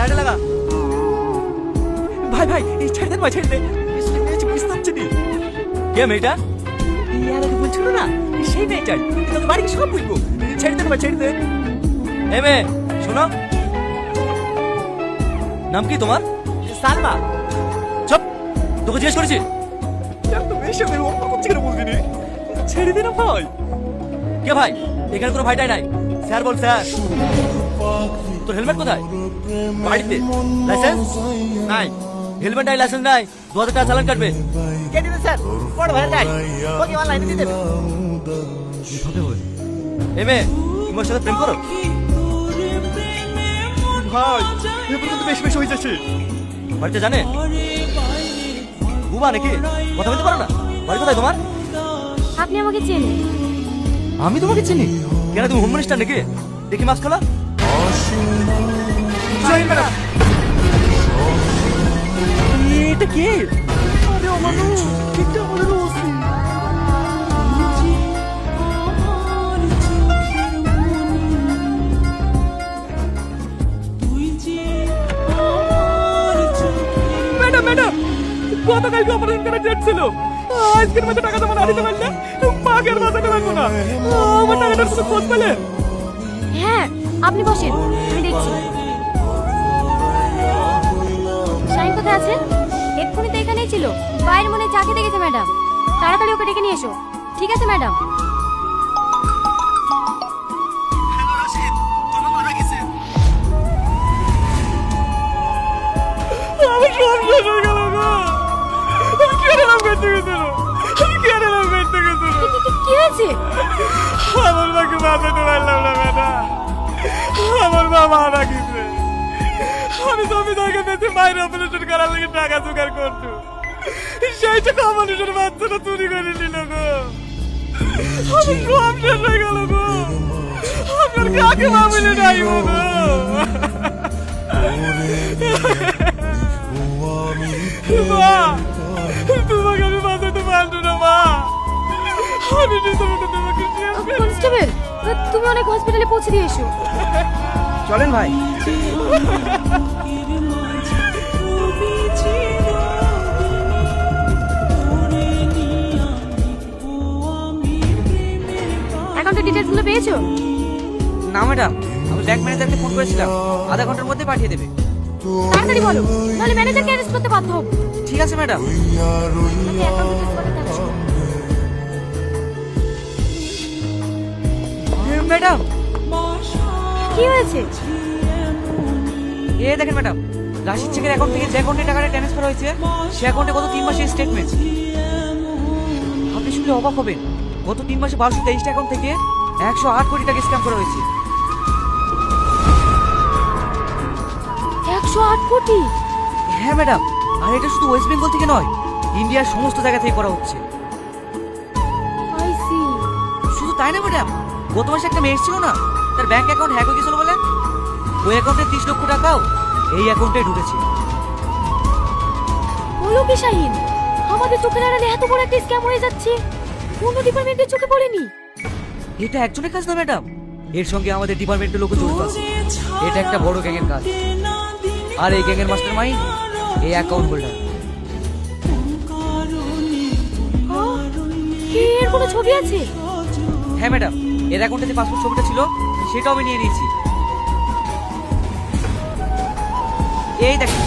সাইডে লাগা। ভাই ভাই এই ছেড়ে দেন ভাই, ছেড়ে দে। বুঝতে পারছি নি কে মেয়েটা? ইয়ার আগে বলছিল না সেই মেয়েটাই, তোকে বাড়ি সব বুঝবো। ছেড়ে দেন ভাই, ছেড়ে দে। এ মেয়ে শোনো, নাম কি তোমার? সালমা। চুপ, তোকে জিজ্ঞেস করেছি। এত বেশি আমি অন্য করছি কেন বলদিনি? ছেড়ে দে না ভাই। কে ভাই? এখানে কোনো ভাইটাই নাই। স্যার বল স্যার। তোর হেলমেট কোথায়? বাড়িতে। লাইসেন্স নাই? হেলমেট নাই, লাইসেন্স নাই, 2000 টাকা চালান কাটবে। কে দিবে স্যার? বড় ভাইয়ের গাড়ি, ওকে অনলাইনে দিয়ে দেবে। কিভাবে হবে? এ মেয়ে, তুমি ওর সাথে প্রেম করো? ভাই এ পর্যন্ত বেশি বেশি হয়ে যাচ্ছে। বাড়িতে জানে? বুবা নাকি? কথা বলতে পারো না? বাড়ি কোথায় তোমার? আপনি আমাকে চেনেন? আমি তোমাকে চিনি? কেন, তুমি হোম মিনিস্টার নাকি? দেখি মাস্ক খোলা। জয় ম্যাডাম। এটা কে? আরে অমানুষ, এটা আমাদের ওসি। ম্যাডাম ম্যাডাম, গতকালকে অপারেশন করার ডেট ছিল, আজকের মধ্যে টাকা জমা না দিতে পারলে মাকের বাঁচাতে পারবো না। আমার টাকাটার কোনো খোঁজ পেলেন? হ্যাঁ, আপনি বসেন, আমি দেখছি। শাইন কোথায় আছে? এক্ষুনি তো এখানেই ছিল, বাইরে মনে হয় চা খেতে গেছে ম্যাডাম। তাড়াতাড়ি ওকে ডেকে নিয়ে এসো। ঠিক আছে ম্যাডাম। হ্যালো রশিদ, তোমার মারা গেছে। আমার সব শেষ হয়ে গেল গো। আমি কেন নাম করতে গেছিল? আমি কেন নাম করতে গেছিল? কি হয়েছে? আমার মাকে বাঁচাতে পারলাম না ম্যাডাম। আমার মা মারা গেছে। আমি জমিদারকে বেঁচে মায়ের অপারেশন করার লাগে টাকা জোগাড় করতো, সেই টাকা মানুষের বাচ্চাটা চুরি করে নিল গো। আমি সব শেষ হয়ে গেল গো। আপনার কাকে মামিলে ডাইব গো? মা, তোমাকে আমি বাঁচাতে পারবো না মা। আমি নিজে তোমাকে কনস্টেবল, তুমি অনেক হসপিটালে পৌঁছে দিয়ে এসো। চলেন ভাই। অ্যাকাউন্টের ডিটেইলস গুলো পেয়েছো? না ম্যাডাম, আমি ব্যাংক ম্যানেজারকে ফোন করেছিলাম, আধা ঘন্টার মধ্যে পাঠিয়ে দেবে। তাড়াতাড়ি বলো, নাহলে ম্যানেজারকে অ্যারেস্ট করতে বাধ্য হব। ঠিক আছে ম্যাডাম। আমি অ্যাকাউন্ট ডিটেইলস বলে দেবো। ম্যাডাম, কি হয়েছে? এ দেখেন ম্যাডাম, রাশিদ চেকের অ্যাকাউন্ট থেকে যে অ্যাকাউন্টে টাকাটা ট্রান্সফার হয়েছে সে অ্যাকাউন্টে গত 3 মাসের স্টেটমেন্ট। আপনি শুনলে অবাক হবেন, গত 3 মাসে 1223টা অ্যাকাউন্ট থেকে 108 কোটি টাকা স্ক্যাম করা হয়েছে। 108 কোটি? হ্যাঁ ম্যাডাম, আর এটা শুধু ওয়েস্ট বেঙ্গল থেকে নয়, ইন্ডিয়ার সমস্ত জায়গা থেকে করা হচ্ছে। I C. শুধু তাই না ম্যাডাম, গত মাসে একটা মেয়ে ছিল না, তার ব্যাংক অ্যাকাউন্ট হ্যাক হয়ে গেছিল বলে ওই অ্যাকাউন্টে 30 লক্ষ টাকাও এই অ্যাকাউন্টে ঢুকেছে। বলো কি শাহিন, আমাদের চোখের আড়ালে এত বড় একটা স্ক্যাম হয়ে যাচ্ছে, কোন ডিপার্টমেন্টের চোখে পড়েনি। এটা একজনের কাজ না ম্যাডাম, এর সঙ্গে আমাদের ডিপার্টমেন্টের লোক জড়িত আছে। এটা একটা বড় গ্যাংয়ের কাজ, আর এই গ্যাংয়ের মাস্টার মাইন্ড এই অ্যাকাউন্ট হোল্ডার। এর কোনো ছবি আছে? হ্যাঁ ম্যাডাম, এর অ্যাকাউন্টে যে পাসপোর্ট ছবিটা ছিল সেটাও আমি নিয়ে নিয়েছি। এই দেখেন।